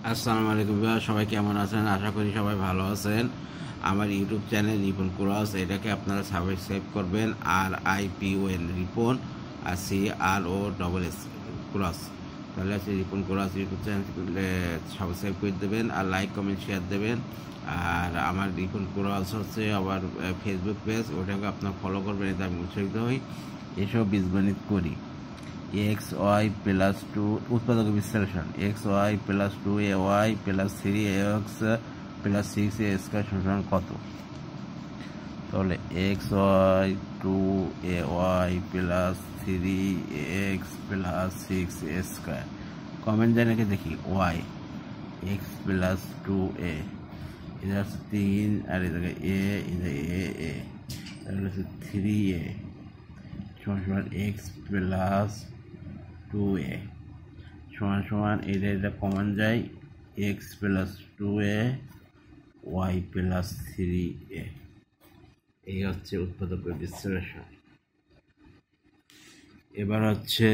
আসসালামু আলাইকুম ভিউয়ার, সবাই কেমন আছেন? আশা করি সবাই ভালো আছেন। আমার ইউটিউব চ্যানেল রিপন ক্রস, এটাকে আপনারা সাবস্ক্রাইব করবেন। RIPON রিপন, আর CROSS ক্রস। তাহলে আছে Ripon cross YouTube channel subscribe করে দেবেন, আর লাইক কমেন্ট শেয়ার দেবেন। আর আমার রিপন ক্রস হচ্ছে আবার ফেসবুক পেজ, ওটাকে আপনার ফলো করবেন, এতে আমি উৎসাহিত হই, এসব বীজগণিত করি। এক্স ওয়াই প্লাস টু উৎপাদক বিশ্লেষণ। X y plus two a y plus three x plus six a square সমান কত? তাহলে x y two a y plus three x plus six a square. Comment যায় নাকি দেখি। Y x plus two a, এটা হচ্ছে তিন, আর এ জায়গায় এ, এটা এ, তাহলে হচ্ছে থ্রি এ সমান এক্স প্লাস টু এ সমান সমান এটা কমন যায়, x plus two a y plus three এ। এই হচ্ছে উৎপাদকের বিশ্লেষণ। এবার হচ্ছে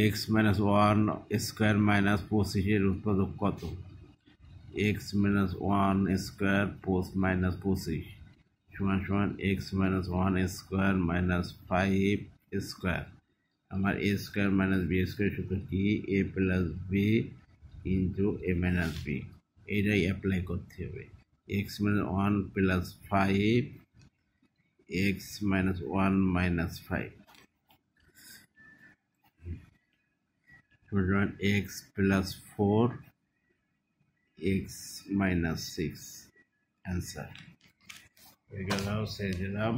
x minus one square minus পঁচিশের উৎপাদক কত? X minus one square minus পঁচিশ সমান সমান x minus one square minus five square. আমার এ স্কোয়ার মাইনাস বি স্কোয়ার সূত্র কি? এ plus b into a minus B. এইটাই অ্যাপ্লাই করতে হবে। X minus one plus five, x minus one minus five সমান x plus four, x minus six. Answer হয়ে গেল, ছেড়ে দিলাম।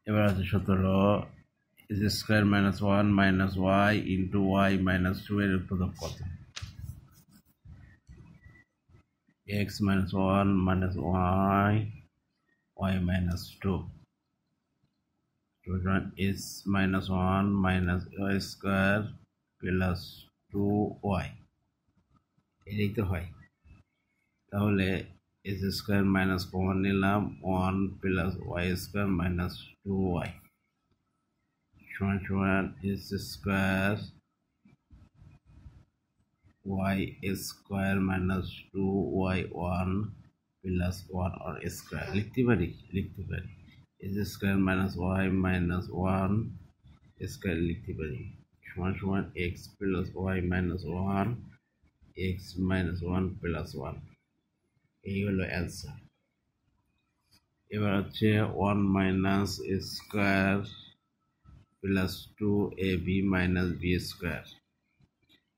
এবার আছে 17 x square minus one minus y into y minus two এর উৎপাদক কত? x minus 1 minus y minus 2 is minus 1 minus y square plus 2y। এটাই তো হয়। তাহলে x স্কোয়ার মাইনাস কমন নিলাম, 1 plus y square minus 2y সমান সমান x square y square minus 2y1 plus 1 আর স্কোয়ার। লিখতে পারি x square minus y minus one square লিখতে পারি সমান সমান x plus y minus one, x minus one plus one. এই হলো অ্যান্সার। এবার হচ্ছে one minus square plus two a b minus b square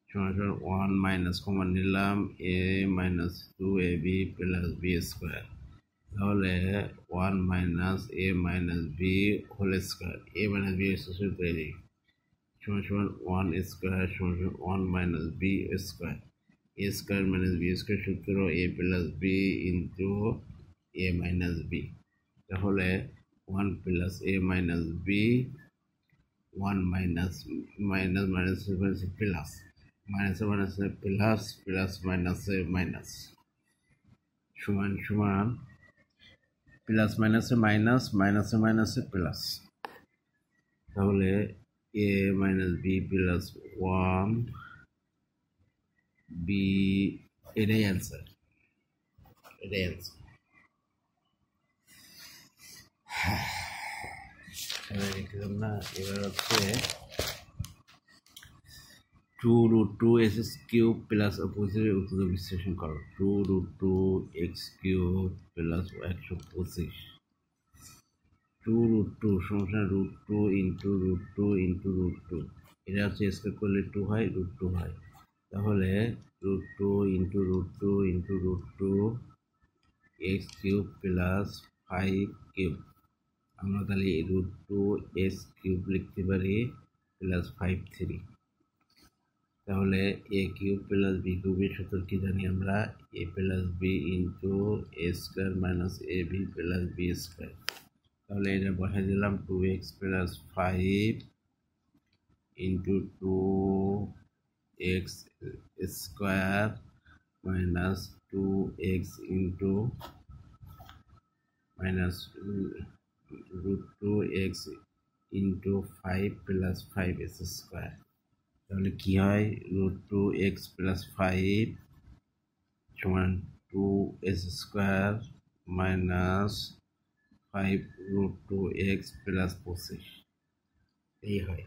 সমান সমান ওয়ান মাইনাস কমন নিলাম, a minus two a b plus b square. তাহলে one minus a minus B whole square, a minus b square তৈরি সমান সমান one square সমান সমান one minus b square. A square minus b square সূত্র a plus b into a minus b. তাহলে one plus a minus b, one minus minus minus plus, মাইনাসে মাইনাসে plus, plus মাইনাসে মাইনাস সমান সমান plus মাইনাসে মাইনাস, মাইনাসে মাইনাসে প্লাস। তাহলে a minus b plus one b, এটাই অ্যান্সার। লিখলাম না। এবার হচ্ছে two root two x cube plus অপোজিটের উত্তর বিশ্লেষণ করো। Two root two x cube plus 125, two root two সমস্যা root two into root two into root two. এটা হচ্ছে স্কোয়ার করলে টু হয়, রুট টু হয়। তাহলে root two into root two into root two x cube plus five cube. আমরা তাহলে root two x cube লিখতে পারি প্লাস ফাইভ থ্রি। তাহলে এ কিউব প্লাস বি কিউবের সূত্র কি জানি আমরা? A plus b into a square minus a b plus b square. তাহলে এটা বসাই দিলাম, two x plus five into two x square minus two x into minus root two x into five plus five x square. তাহলে কি হয়? Root two x plus five সমান 2s² minus 5√2x plus 25 এই হয়।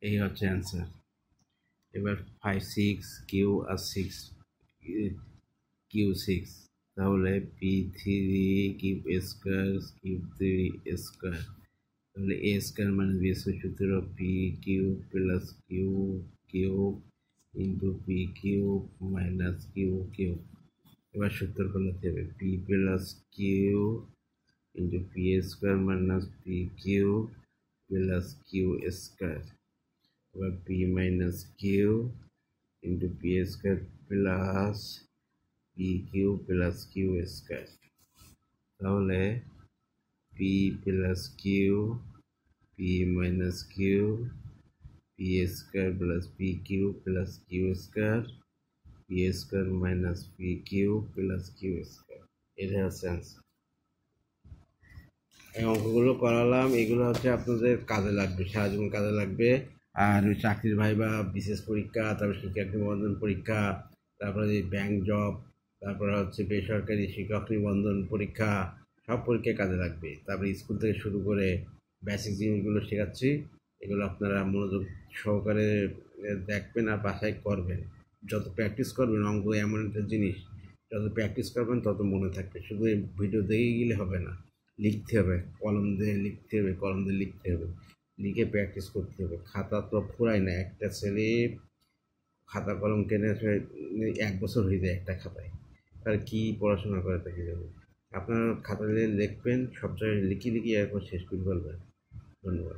এই হচ্ছে answer. এবার 5 6 Q R 6 Q 6, তাহলে p3 cube square cube 3 square, তাহলে a square minus b square সূত্র p cube plus q cube into p cube minus q cube. এবার সূত্র পাল্টাতে হবে p plus q into p square minus p cube plus q square. এবার p minus q into p square plus p q plus q square, তাহলে p plus q p minus q p square plus p q plus q square p square minus p q plus q square. এটা হচ্ছে answer. এই অঙ্কগুলো করালাম, এগুলো হচ্ছে আপনাদের কাজে লাগবে, সারা জীবন কাজে লাগবে। আর চাকরির ভাইবা, বিশেষ পরীক্ষা, তারপর শিক্ষক নিবন্ধন পরীক্ষা, তারপরে ব্যাংক জব, তারপরে হচ্ছে বেসরকারি শিক্ষক নিবন্ধন পরীক্ষা, সব পরীক্ষায় কাজে লাগবে। তারপরে স্কুল থেকে শুরু করে বেসিক জিনিসগুলো শেখাচ্ছি, এগুলো আপনারা মনোযোগ সহকারে দেখবেন আর বাসায় করবেন। যত প্র্যাকটিস করবেন, অঙ্ক এমন একটা জিনিস, যত প্র্যাকটিস করবেন তত মনে থাকবে। শুধু এই ভিডিও দেখে গেলে হবে না, লিখতে হবে, কলম দিয়ে লিখতে হবে, কলম দিয়ে লিখতে হবে, লিখে প্র্যাকটিস করতে হবে। খাতা তো ফুরায় না, একটা ছেলে খাতা কলম কেনে 1 বছর হয়ে যায় একটা খাতায়, তার কি পড়াশোনা করে তাকে যাবে। আপনার খাতা দিয়ে লিখবেন, সব জায়গায় লিখে লিখে এরপর শেষ করে ফেলবেন। ধন্যবাদ।